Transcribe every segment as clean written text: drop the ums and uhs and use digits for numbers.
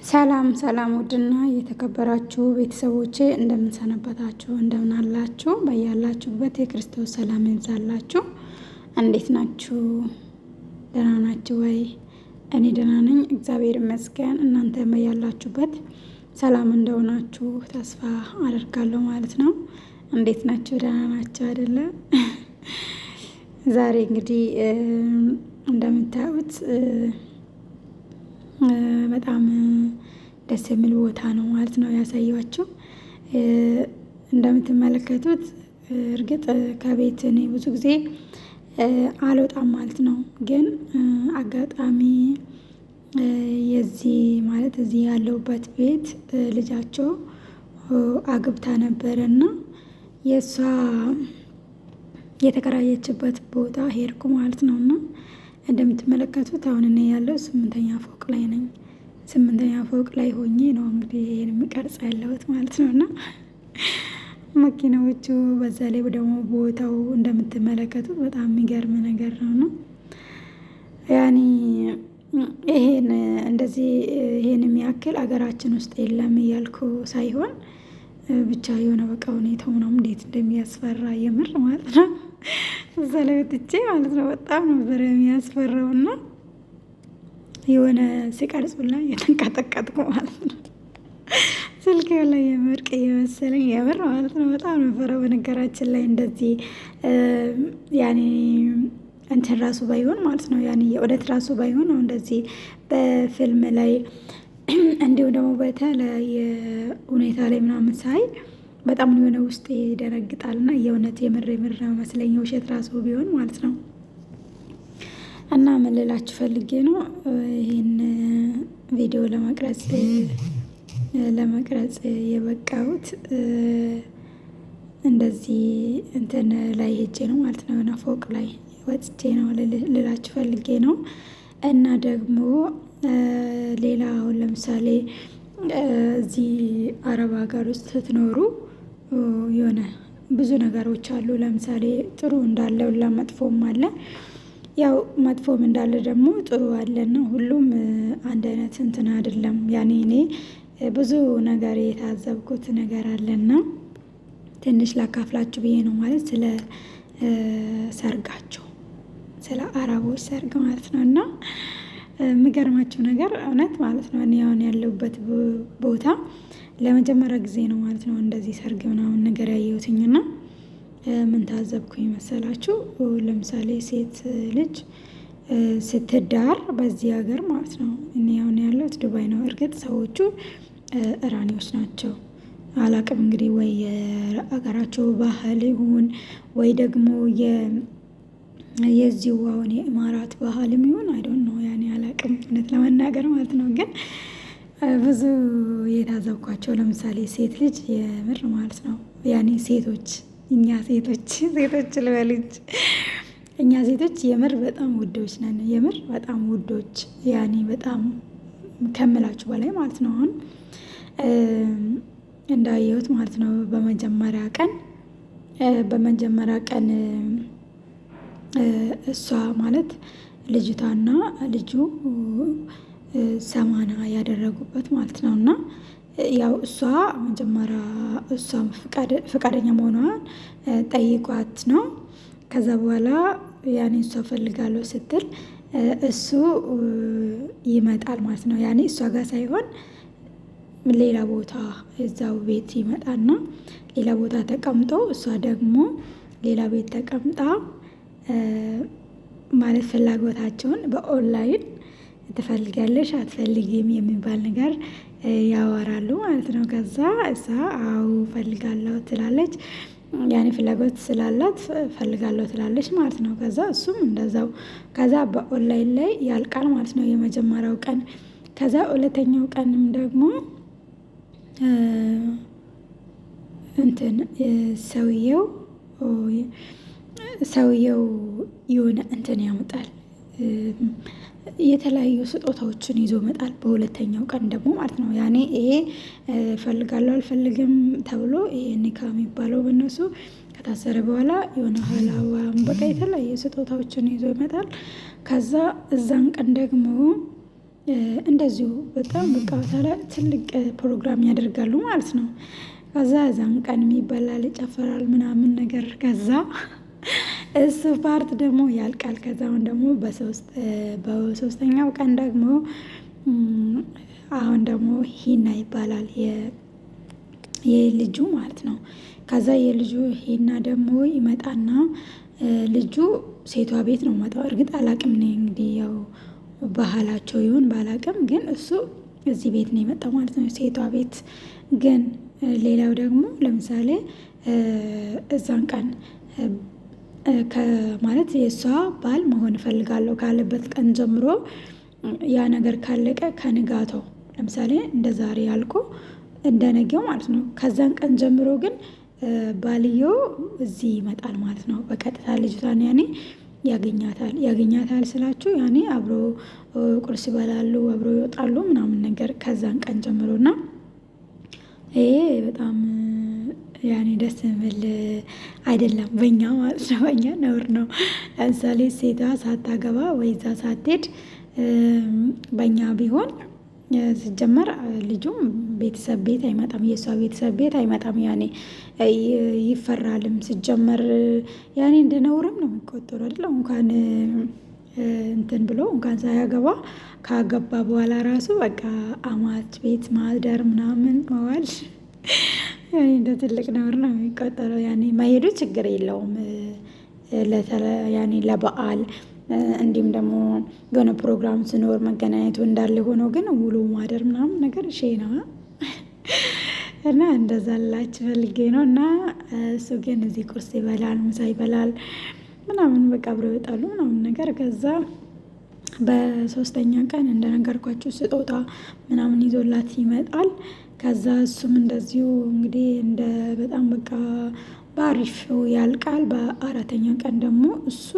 ሰላም ሰላም ውድና የተከበራችሁ ቤተሰቦቼ እንደምንሰነበታችሁ እንደምን አላችሁ? በያላችሁበት የክርስቶስ ሰላም ይብዛላችሁ። እንዴት ናችሁ? ደህና ናችሁ ወይ? እኔ ደህና ነኝ፣ እግዚአብሔር ይመስገን። እናንተ በያላችሁበት ሰላም እንደሆናችሁ ተስፋ አደርጋለሁ ማለት ነው። እንዴት ናችሁ? ደህና ናችሁ አይደለ? ዛሬ እንግዲህ እንደምታዩት በጣም ደስ የሚል ቦታ ነው ማለት ነው ያሳየኋችሁ። እንደምትመለከቱት እርግጥ ከቤት እኔ ብዙ ጊዜ አልወጣም ማለት ነው። ግን አጋጣሚ የዚህ ማለት እዚህ ያለሁበት ቤት ልጃቸው አግብታ ነበረና የእሷ የተከራየችበት ቦታ ሄድኩ ማለት ነውና እንደምትመለከቱት አሁን እኔ ያለው 8ኛ ፎቅ ላይ ነኝ። 8ኛ ፎቅ ላይ ሆኜ ነው እንግዲህ ይሄን የምቀርጽ ያለሁት ማለት ነውና መኪናዎቹ በዛ ላይ ደግሞ ቦታው እንደምትመለከቱት በጣም የሚገርም ነገር ነው። ያኔ ይሄን እንደዚህ ይሄን የሚያክል አገራችን ውስጥ የለም እያልኩ ሳይሆን ብቻ የሆነ በቃ ሁኔታው ምናምን እንዴት እንደሚያስፈራ የምር ማለት ነው። እዛ ላይ ወጥቼ ማለት ነው በጣም ነበር የሚያስፈራውና የሆነ ሲቀርጹላ የተንቀጠቀጥኩ ማለት ነው። ስልክ ላይ የምርቅ እየመሰለኝ የምር ማለት ነው በጣም ነበረ። በነገራችን ላይ እንደዚህ ያኔ እንትን ራሱ ባይሆን ማለት ነው ያኔ የእውነት ራሱ ባይሆን ነው እንደዚህ በፊልም ላይ እንዲሁ ደግሞ በተለያየ ሁኔታ ላይ ምናምን ሳይ በጣም የሆነ ውስጤ ይደነግጣልና የእውነት የምር ነው መስለኝ ውሸት ራሱ ቢሆን ማለት ነው። እና ምን ልላችሁ ፈልጌ ነው ይሄን ቪዲዮ ለመቅረጽ የበቃሁት እንደዚህ እንትን ላይ ሄጄ ነው ማለት ነው። እና ፎቅ ላይ ወጥቼ ነው ልላችሁ ፈልጌ ነው። እና ደግሞ ሌላ አሁን ለምሳሌ እዚህ አረብ ሀገር ውስጥ ስትኖሩ የሆነ ብዙ ነገሮች አሉ። ለምሳሌ ጥሩ እንዳለው ለመጥፎም አለ። ያው መጥፎም እንዳለ ደግሞ ጥሩ አለና ሁሉም አንድ አይነት እንትን አይደለም። ያኔ እኔ ብዙ ነገር የታዘብኩት ነገር አለና ትንሽ ላካፍላችሁ ብዬ ነው ማለት ስለ ሰርጋቸው ስለ አረቦች ሰርግ ማለት ነው። እና የሚገርማችሁ ነገር እውነት ማለት ነው እኔ አሁን ያለሁበት ቦታ ለመጀመሪያ ጊዜ ነው ማለት ነው እንደዚህ ሰርግ ምናምን ነገር ያየሁትኝና ምን ታዘብኩኝ መሰላችሁ? ለምሳሌ ሴት ልጅ ስትዳር በዚህ ሀገር ማለት ነው እኔ አሁን ያለሁት ዱባይ ነው። እርግጥ ሰዎቹ ኢራኒዎች ናቸው። አላቅም እንግዲህ ወይ የሀገራቸው ባህል ይሁን ወይ ደግሞ የዚሁ አሁን የኢማራት ባህልም ይሁን አይዶን ነው ያኔ አላቅም እውነት ለመናገር ማለት ነው። ግን ብዙ የታዘብኳቸው ለምሳሌ ሴት ልጅ የምር ማለት ነው ያኔ ሴቶች እኛ ሴቶች ልበልጅ እኛ ሴቶች የምር በጣም ውዶች ነን። የምር በጣም ውዶች ያኔ በጣም ከምላችሁ በላይ ማለት ነው። አሁን እንዳየሁት ማለት ነው በመጀመሪያ ቀን እሷ ማለት ልጅቷና ልጁ ሰማና ያደረጉበት ማለት ነው። እና ያው እሷ መጀመሪያ እሷም ፍቃደኛ መሆኗን ጠይቋት ነው። ከዛ በኋላ ያኔ እሷ ፈልጋለሁ ስትል እሱ ይመጣል ማለት ነው። ያኔ እሷ ጋር ሳይሆን ሌላ ቦታ እዛው ቤት ይመጣና ሌላ ቦታ ተቀምጦ እሷ ደግሞ ሌላ ቤት ተቀምጣ ማለት ፍላጎታቸውን በኦንላይን ትፈልጊያለሽ አትፈልጊም የሚባል ነገር ያወራሉ ማለት ነው። ከዛ እሷ አዎ ፈልጋለሁ ትላለች። ያኔ ፍላጎት ስላላት ፈልጋለሁ ትላለች ማለት ነው። ከዛ እሱም እንደዛው ከዛ በኦንላይን ላይ ያልቃል ማለት ነው የመጀመሪያው ቀን። ከዛ ሁለተኛው ቀንም ደግሞ እንትን ሰውየው የሆነ እንትን ያመጣል የተለያዩ ስጦታዎችን ይዞ መጣል። በሁለተኛው ቀን ደግሞ ማለት ነው ያኔ ይሄ ፈልጋለሁ አልፈልግም ተብሎ ይሄ ኒካ የሚባለው በእነሱ ከታሰረ በኋላ የሆነ ሀላዋም በቃ የተለያዩ ስጦታዎችን ይዞ ይመጣል። ከዛ እዛን ቀን ደግሞ እንደዚሁ በጣም በቃ ትልቅ ፕሮግራም ያደርጋሉ ማለት ነው። ከዛ እዛም ቀን ይበላል ይጨፈራል ምናምን ነገር ከዛ እሱ ፓርት ደግሞ ያልቃል። ከዛውን ደግሞ በሶስተኛው ቀን ደግሞ አሁን ደግሞ ሂና ይባላል የልጁ ማለት ነው። ከዛ የልጁ ሂና ደግሞ ይመጣና ልጁ ሴቷ ቤት ነው መጣው። እርግጥ አላቅም እኔ እንግዲህ ያው ባህላቸው ይሁን ባላቅም ግን እሱ እዚህ ቤት ነው የመጣው ማለት ነው ሴቷ ቤት። ግን ሌላው ደግሞ ለምሳሌ እዛን ቀን ማለት የእሷ ባል መሆን እፈልጋለሁ ካለበት ቀን ጀምሮ ያ ነገር ካለቀ ከንጋታው ለምሳሌ እንደ ዛሬ አልቆ እንደ ነገው ማለት ነው። ከዛን ቀን ጀምሮ ግን ባልየው እዚህ ይመጣል ማለት ነው። በቀጥታ ልጅቷን ያኔ ያገኛታል ስላችሁ ያኔ አብሮ ቁርስ ይበላሉ አብሮ ይወጣሉ ምናምን ነገር ከዛን ቀን ጀምሮና ይሄ በጣም ያኔ ደስ የሚል አይደለም በእኛ ማለት ነው። በእኛ ነውር ነው። ለምሳሌ ሴቷ ሳታገባ ወይ እዛ ሳትሄድ በእኛ ቢሆን ሲጀመር ልጁም ቤተሰብ ቤት አይመጣም የእሷ ቤተሰብ ቤት አይመጣም። ያኔ ይፈራልም ሲጀመር ያኔ እንደ ነውርም ነው የሚቆጠረው አይደል? እንኳን እንትን ብሎ እንኳን ሳያገባ ካገባ በኋላ ራሱ በቃ አማች ቤት ማደር ምናምን መዋል ያኔ እንደ ትልቅ ነውር ነው የሚቆጠረው። ያኔ መሄዱ ችግር የለውም ያኔ ለበአል እንዲሁም ደግሞ የሆነ ፕሮግራም ሲኖር መገናኘቱ እንዳለ ሆኖ ግን ውሎ ማደር ምናምን ነገር እሺ ነው። እና እንደዛ ልላችሁ ፈልጌ ነው። እና እሱ ግን እዚህ ቁርስ ይበላል ምሳ ይበላል ምናምን በቃ አብረው ይወጣሉ ምናምን ነገር ከዛ በሶስተኛ ቀን እንደነገርኳችሁ ስጦታ ምናምን ይዞላት ይመጣል። ከዛ እሱም እንደዚሁ እንግዲህ እንደ በጣም በቃ በአሪፍ ያልቃል። በአራተኛ ቀን ደግሞ እሱ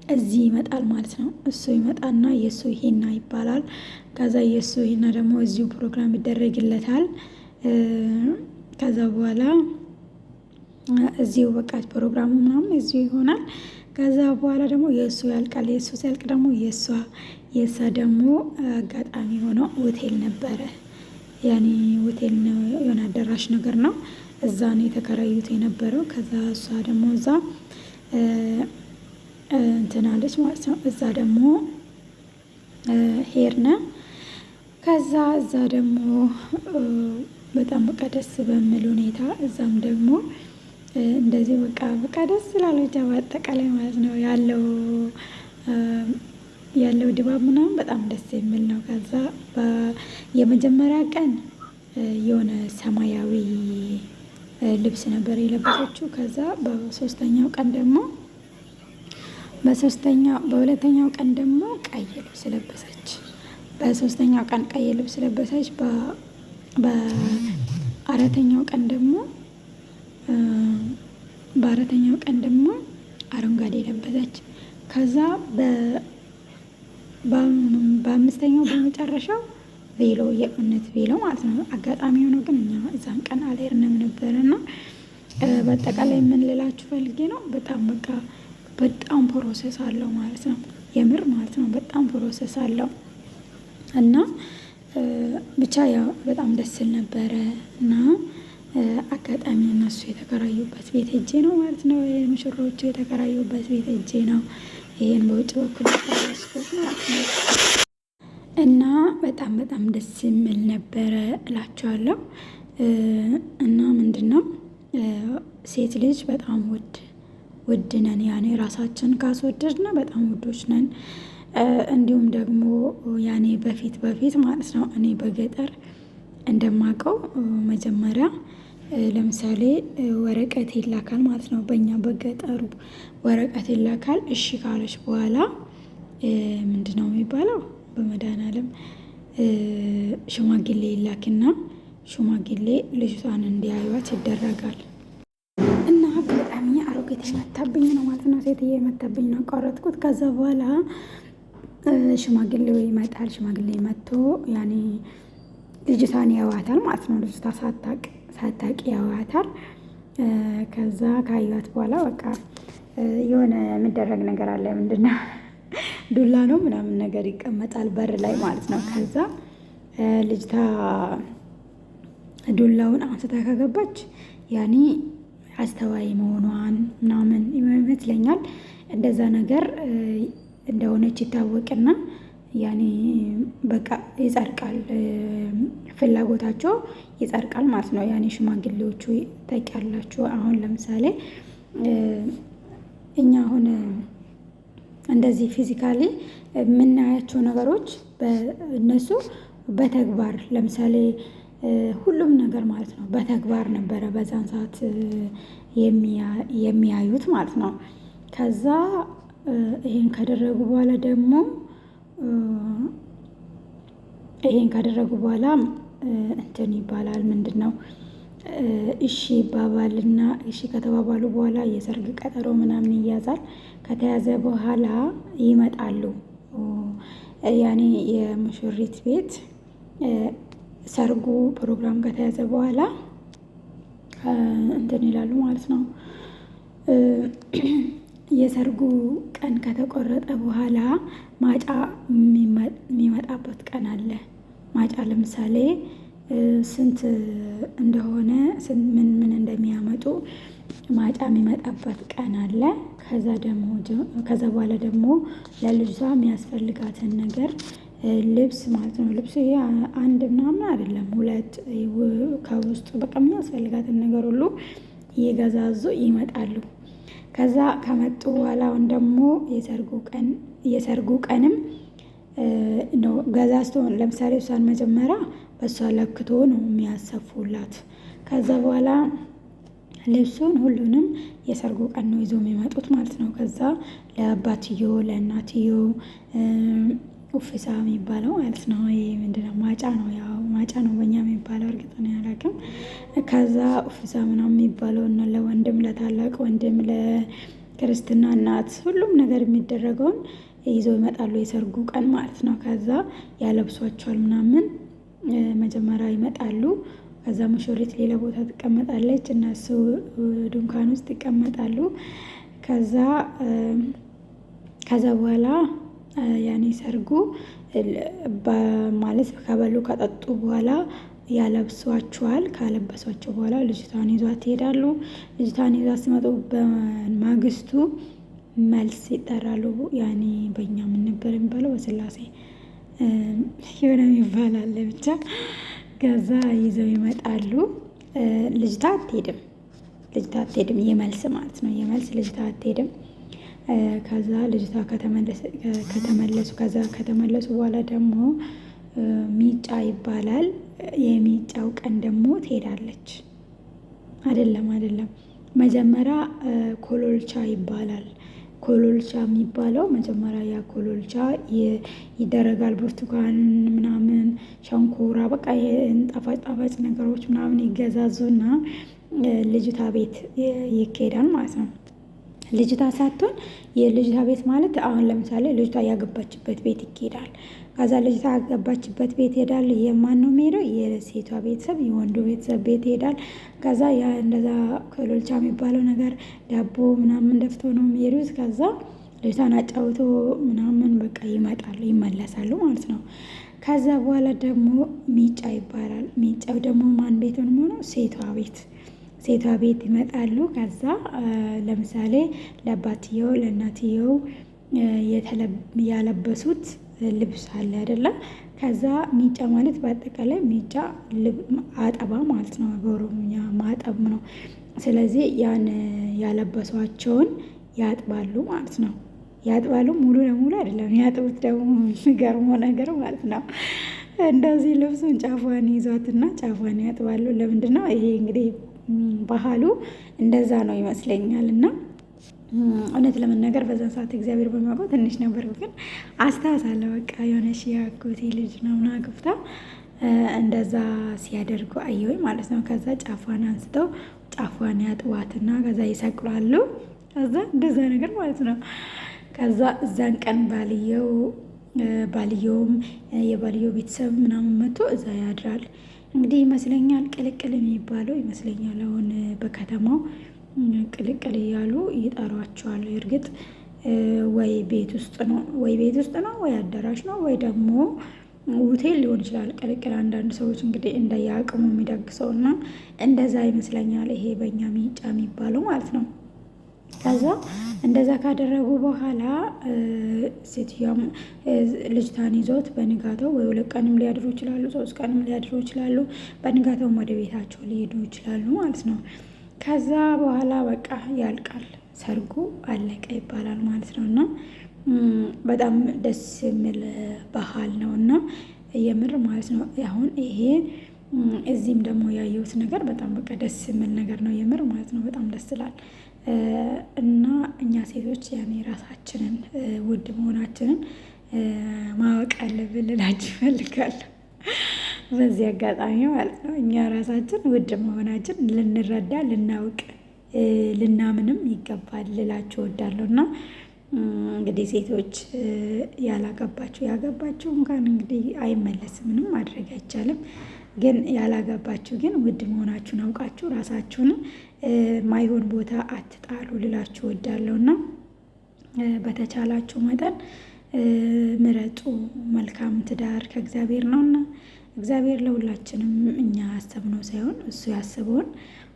እዚህ ይመጣል ማለት ነው። እሱ ይመጣና የእሱ ሂና ይባላል። ከዛ የእሱ ሂና ደግሞ እዚሁ ፕሮግራም ይደረግለታል። ከዛ በኋላ እዚሁ በቃ ፕሮግራሙ ምናምን እዚሁ ይሆናል። ከዛ በኋላ ደግሞ የእሱ ያልቃል። የእሱ ሲያልቅ ደግሞ የእሷ ደግሞ አጋጣሚ ሆነው ሆቴል ነበረ። ያኔ ሆቴል ነው የሆነ አዳራሽ ነገር ነው። እዛ ነው የተከራዩት የነበረው። ከዛ እሷ ደግሞ እዛ እንትን አለች ማለት ነው። እዛ ደግሞ ሄድን። ከዛ እዛ ደግሞ በጣም በቃ ደስ በሚል ሁኔታ እዛም ደግሞ እንደዚህ በቃ ደስ ይላል ብቻ በአጠቃላይ ማለት ነው ያለው ድባብ ምናምን በጣም ደስ የሚል ነው። ከዛ የመጀመሪያ ቀን የሆነ ሰማያዊ ልብስ ነበር የለበሰችው። ከዛ በሁለተኛው ቀን ደግሞ ቀይ ልብስ ለበሰች። በሶስተኛው ቀን ቀይ ልብስ ለበሰች። በአራተኛው ቀን ደግሞ አረንጓዴ ለበሰች። ከዛ በአምስተኛው በመጨረሻው ቬሎ የእውነት ቬሎ ማለት ነው። አጋጣሚ ሆኖ ግን እኛ እዛን ቀን አልሄድንም ነበርና በአጠቃላይ ምን ልላችሁ ፈልጌ ነው በጣም ፕሮሰስ አለው ማለት ነው። የምር ማለት ነው በጣም ፕሮሰስ አለው። እና ብቻ ያው በጣም ደስ ይል ነበረ። እና አጋጣሚ እነሱ የተከራዩበት ቤት ሄጄ ነው ማለት ነው። ሙሽሮቹ የተከራዩበት ቤት ሄጄ ነው ይሄን በውጭ በኩል ያስኩት ማለት ነው። እና በጣም ደስ የሚል ነበረ እላቸዋለሁ። እና ምንድነው ሴት ልጅ በጣም ውድ ነን። ያኔ ራሳችን ካስወደድን በጣም ውዶች ነን። እንዲሁም ደግሞ ያኔ በፊት ማለት ነው እኔ በገጠር እንደማውቀው መጀመሪያ ለምሳሌ ወረቀት ይላካል ማለት ነው። በእኛ በገጠሩ ወረቀት ይላካል። እሺ ካለች በኋላ ምንድነው የሚባለው በመድኃኒዓለም ሽማግሌ ይላክና ሽማግሌ ልጅቷን እንዲያዩት ይደረጋል። እና አጋጣሚ አሮጌት መታብኝ ነው ማለት ነው። ሴትዬ መታብኝ ነው አቋረጥኩት። ከዛ በኋላ ሽማግሌው ይመጣል። ሽማግሌ መጥቶ ያኔ ልጅቷን ያዋታል ማለት ነው። ልጅቷ ሳታቂ ያዋታል። ከዛ ካዩት በኋላ በቃ የሆነ የሚደረግ ነገር አለ። ምንድነው ዱላ ነው ምናምን ነገር ይቀመጣል በር ላይ ማለት ነው። ከዛ ልጅታ ዱላውን አንስታ ከገባች ያኔ አስተዋይ መሆኗን ምናምን ይመስለኛል። እንደዛ ነገር እንደሆነች ይታወቅና ያኔ በቃ ይጸድቃል፣ ፍላጎታቸው ይጸድቃል ማለት ነው። ያኔ ሽማግሌዎቹ ታውቂያላችሁ። አሁን ለምሳሌ እኛ አሁን እንደዚህ ፊዚካሊ የምናያቸው ነገሮች እነሱ በተግባር ለምሳሌ ሁሉም ነገር ማለት ነው በተግባር ነበረ በዛን ሰዓት የሚያዩት ማለት ነው። ከዛ ይሄን ካደረጉ በኋላ ደግሞ እንትን ይባላል ምንድነው እሺ ይባባልና እሺ ከተባባሉ በኋላ የሰርግ ቀጠሮ ምናምን ይያዛል። ከተያዘ በኋላ ይመጣሉ። ያኔ የሙሽሪት ቤት ሰርጉ ፕሮግራም ከተያዘ በኋላ እንትን ይላሉ ማለት ነው። የሰርጉ ቀን ከተቆረጠ በኋላ ማጫ የሚመጣበት ቀን አለ። ማጫ ለምሳሌ ስንት እንደሆነ ምን እንደሚያመጡ ማጫ የሚመጣበት ቀን አለ። ከዛ በኋላ ደግሞ ለልጅቷ የሚያስፈልጋትን ነገር ልብስ ማለት ነው። ልብስ አንድ ምናምን አይደለም፣ ሁለት ከውስጡ በቃ የሚያስፈልጋትን ነገር ሁሉ እየገዛዙ ይመጣሉ። ከዛ ከመጡ በኋላ አሁን ደግሞ የሰርጉ ቀንም ነው ገዛዝቶ ለምሳሌ እሷን መጀመሪያ በእሷ ለክቶ ነው የሚያሰፉላት። ከዛ በኋላ ልብሱን ሁሉንም የሰርጉ ቀን ነው ይዞ የሚመጡት ማለት ነው። ከዛ ለአባትዮ ለእናትዮ ኡፍሳ የሚባለው ማለት ነው። ይሄ ምንድነው ማጫ ነው፣ ያው ማጫ ነው በእኛ የሚባለው፣ እርግጥ ነው አላውቅም። ከዛ ኡፍሳ ምናምን የሚባለው እና ለወንድም ለታላቅ ወንድም ለክርስትና እናት ሁሉም ነገር የሚደረገውን ይዘው ይመጣሉ የሰርጉ ቀን ማለት ነው። ከዛ ያለብሷቸዋል ምናምን መጀመሪያ ይመጣሉ። ከዛ ሙሽሪት ሌላ ቦታ ትቀመጣለች፣ እነሱ ድንኳን ውስጥ ይቀመጣሉ። ከዛ በኋላ ያኔ ሰርጉ ማለት ከበሉ ከጠጡ በኋላ ያለብሷቸዋል። ካለበሷቸው በኋላ ልጅቷን ይዟት ይሄዳሉ። ልጅቷን ይዟት ሲመጡ በማግስቱ መልስ ይጠራሉ። ያኔ በእኛ ምን ነበር የሚባለው በስላሴ የሆነ የሚባል አለ ብቻ። ከዛ ይዘው ይመጣሉ። ልጅቷ አትሄድም፣ የመልስ ማለት ነው። የመልስ ልጅቷ አትሄድም። ከዛ ልጅቷ ከተመለሱ በኋላ ደግሞ ሚጫ ይባላል። የሚጫው ቀን ደግሞ ትሄዳለች። አይደለም መጀመሪያ ኮሎልቻ ይባላል። ኮሎልቻ የሚባለው መጀመሪያ ያ ኮሎልቻ ይደረጋል። ብርቱካን ምናምን ሸንኮራ በቃ ጣፋጭ ነገሮች ምናምን ይገዛዙና ልጅቷ ቤት ይኬዳል ማለት ነው። ልጅቷ ሳትሆን የልጅቷ ቤት ማለት አሁን ለምሳሌ ልጅቷ ያገባችበት ቤት ይኬዳል። ከዛ ልጅቷ ያገባችበት ቤት ይሄዳል። የማን ነው የሚሄደው? የሴቷ ቤተሰብ የወንዱ ቤተሰብ ቤት ይሄዳል። ከዛ ያ እንደዛ ኮሎልቻ የሚባለው ነገር ዳቦ ምናምን ደፍቶ ነው የሚሄዱት። ከዛ ልጅቷን አጫውቶ ምናምን በቃ ይመለሳሉ ማለት ነው። ከዛ በኋላ ደግሞ ሚጫ ይባላል። ሚጫው ደግሞ ማን ቤት ነው የሚሆነው? ሴቷ ቤት ይመጣሉ። ከዛ ለምሳሌ ለአባትየው ለእናትየው ያለበሱት ልብስ አለ አይደለ? ከዛ ሚጫ ማለት በአጠቃላይ ሚጫ አጠባ ማለት ነው። በኦሮምኛ ማጠብ ነው። ስለዚህ ያን ያለበሷቸውን ያጥባሉ ማለት ነው። ያጥባሉ ሙሉ ለሙሉ አይደለም ያጥቡት። ደግሞ የሚገርመው ነገር ማለት ነው እንደዚህ ልብሱን ጫፏን ይዟትና ጫፏን ያጥባሉ። ለምንድን ነው ይሄ እንግዲህ ባህሉ እንደዛ ነው ይመስለኛል። እና እውነት ለመናገር በዛን ሰዓት እግዚአብሔር በሚያውቀው ትንሽ ነበር፣ ግን አስታውሳለሁ። በቃ የሆነች የአጎቴ ልጅ ነው አግብታ እንደዛ ሲያደርጉ አየሁኝ ማለት ነው። ከዛ ጫፏን አንስተው ጫፏን ያጥዋትና ከዛ ይሰቅላሉ። ከዛ እንደዛ ነገር ማለት ነው። ከዛ እዛን ቀን ባልየውም የባልየው ቤተሰብ ምናምን መጥቶ እዛ ያድራል። እንግዲህ ይመስለኛል ቅልቅል የሚባለው ይመስለኛል። አሁን በከተማው ቅልቅል እያሉ ይጠሯቸዋል። እርግጥ ወይ ቤት ውስጥ ነው ወይ አዳራሽ ነው ወይ ደግሞ ሆቴል ሊሆን ይችላል። ቅልቅል አንዳንድ ሰዎች እንግዲህ እንደየአቅሙ የሚደግሰው እና እንደዛ ይመስለኛል ይሄ በእኛ ሚጫ የሚባለው ማለት ነው። ከዛ እንደዛ ካደረጉ በኋላ ሴትዮዋም ልጅታን ይዞት በንጋታው ወይ 2 ቀንም ሊያድሩ ይችላሉ፣ 3 ቀንም ሊያድሩ ይችላሉ። በንጋታውም ወደ ቤታቸው ሊሄዱ ይችላሉ ማለት ነው። ከዛ በኋላ በቃ ያልቃል፣ ሰርጉ አለቀ ይባላል ማለት ነው። እና በጣም ደስ የሚል ባህል ነው እና የምር ማለት ነው። አሁን ይሄ እዚህም ደግሞ ያየሁት ነገር በጣም በቃ ደስ የሚል ነገር ነው የምር ማለት ነው። በጣም ደስ ይላል። እና እኛ ሴቶች ያኔ ራሳችንን ውድ መሆናችንን ማወቅ አለብን ልላችሁ እፈልጋለሁ በዚህ አጋጣሚ ማለት ነው። እኛ ራሳችን ውድ መሆናችን ልንረዳ፣ ልናውቅ፣ ልናምንም ይገባል ልላችሁ እወዳለሁ። እና እንግዲህ ሴቶች ያላገባችሁ ያገባችሁ እንኳን እንግዲህ አይመለስም፣ ምንም ማድረግ አይቻልም። ግን ያላገባችሁ ግን ውድ መሆናችሁን አውቃችሁ ራሳችሁን ማይሆን ቦታ አትጣሉ ልላችሁ እወዳለሁ። እና በተቻላችሁ መጠን ምረጡ። መልካም ትዳር ከእግዚአብሔር ነውና እግዚአብሔር ለሁላችንም እኛ ያሰብነው ሳይሆን እሱ ያስበውን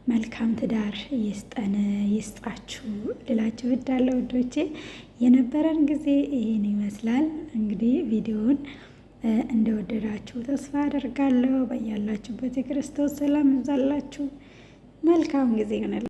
መልካም ትዳር ይስጠን፣ ይስጣችሁ ልላችሁ እወዳለሁ ውዶቼ። የነበረን ጊዜ ይሄን ይመስላል። እንግዲህ ቪዲዮውን እንደወደዳችሁ ተስፋ አደርጋለሁ። በያላችሁበት የክርስቶስ ሰላም ይብዛላችሁ። መልካም ጊዜ ይሆናል።